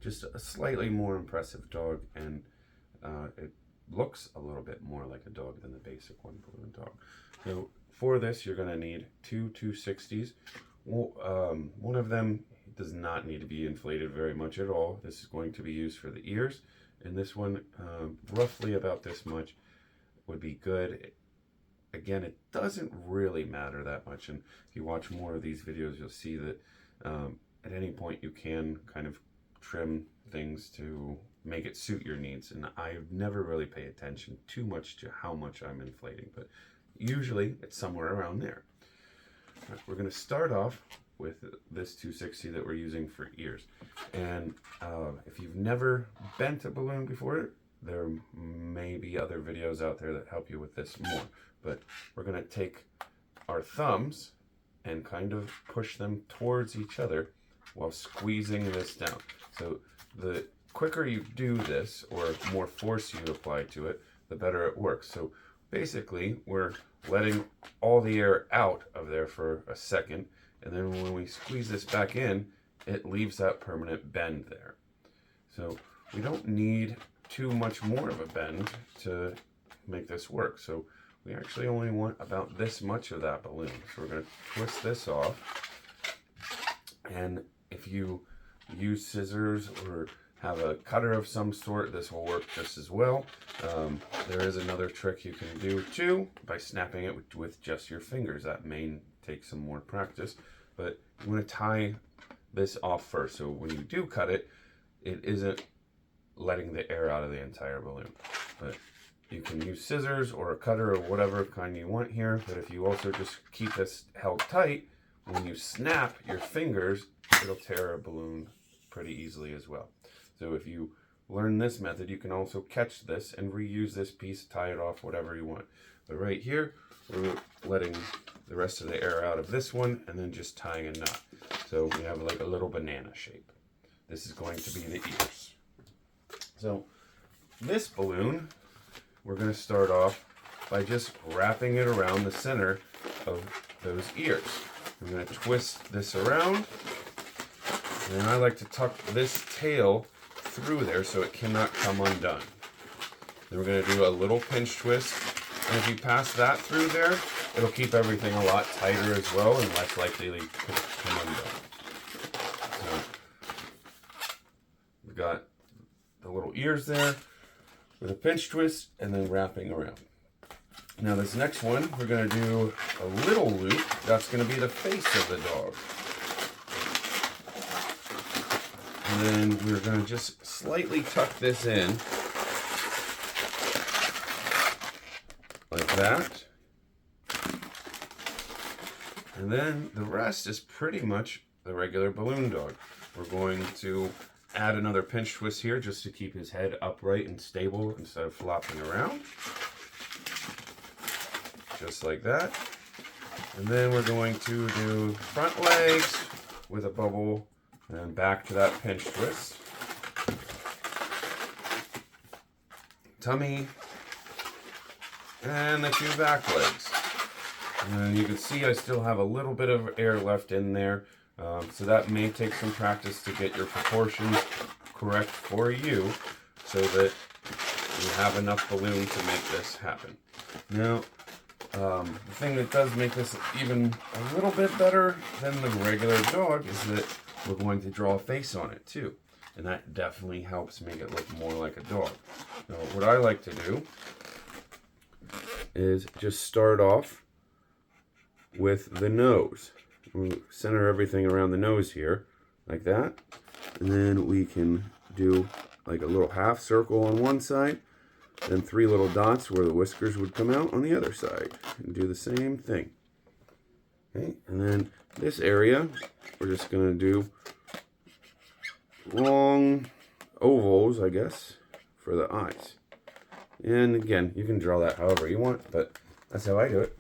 just a slightly more impressive dog, and it looks a little bit more like a dog than the basic one balloon dog. So for this, you're going to need two 260s. Well, one of them does not need to be inflated very much at all. This is going to be used for the ears, and this one, roughly about this much, would be good. Again, it doesn't really matter that much, and if you watch more of these videos, you'll see that at any point you can kind of trim things to make it suit your needs, and I never really pay attention too much to how much I'm inflating, but usually it's somewhere around there. Right, we're going to start off with this 260 that we're using for ears, and if you've never bent a balloon before, there may be other videos out there that help you with this more, but we're going to take our thumbs and kind of push them towards each other while squeezing this down. So the quicker you do this, or more force you apply to it, the better it works. So basically, we're letting all the air out of there for a second, and then when we squeeze this back in, it leaves that permanent bend there. So we don't need too much more of a bend to make this work. So we actually only want about this much of that balloon. So we're going to twist this off, and if you use scissors or have a cutter of some sort, this will work just as well. There is another trick you can do too by snapping it with just your fingers. That may take some more practice, but you want to tie this off first, so when you do cut it, it isn't letting the air out of the entire balloon. But you can use scissors or a cutter or whatever kind you want here, but if you also just keep this held tight, when you snap your fingers, it'll tear a balloon pretty easily as well. So if you learn this method, you can also catch this and reuse this piece, tie it off, whatever you want. But right here, we're letting the rest of the air out of this one and then just tying a knot. So we have like a little banana shape. This is going to be the ears. So this balloon, we're going to start off by just wrapping it around the center of those ears. I'm going to twist this around, and I like to tuck this tail through there so it cannot come undone. Then we're going to do a little pinch twist, and if you pass that through there, it'll keep everything a lot tighter as well and less likely to come undone. So we've got the little ears there with a pinch twist and then wrapping around. Now this next one, we're going to do a little loop. That's going to be the face of the dog. And then we're going to just slightly tuck this in like that. And then the rest is pretty much the regular balloon dog. We're going to add another pinch twist here just to keep his head upright and stable instead of flopping around. Just like that. And then we're going to do front legs with a bubble and back to that pinch twist. Tummy. And the two back legs. And you can see I still have a little bit of air left in there. So that may take some practice to get your proportions correct for you so that you have enough balloon to make this happen. Now, the thing that does make this even a little bit better than the regular dog is that we're going to draw a face on it too. And that definitely helps make it look more like a dog. Now, what I like to do is just start off with the nose. We'll center everything around the nose here, like that. And then we can do like a little half circle on one side, then 3 little dots where the whiskers would come out on the other side. And do the same thing. Okay, and then this area, we're just going to do long ovals, I guess, for the eyes. And again, you can draw that however you want, but that's how I do it.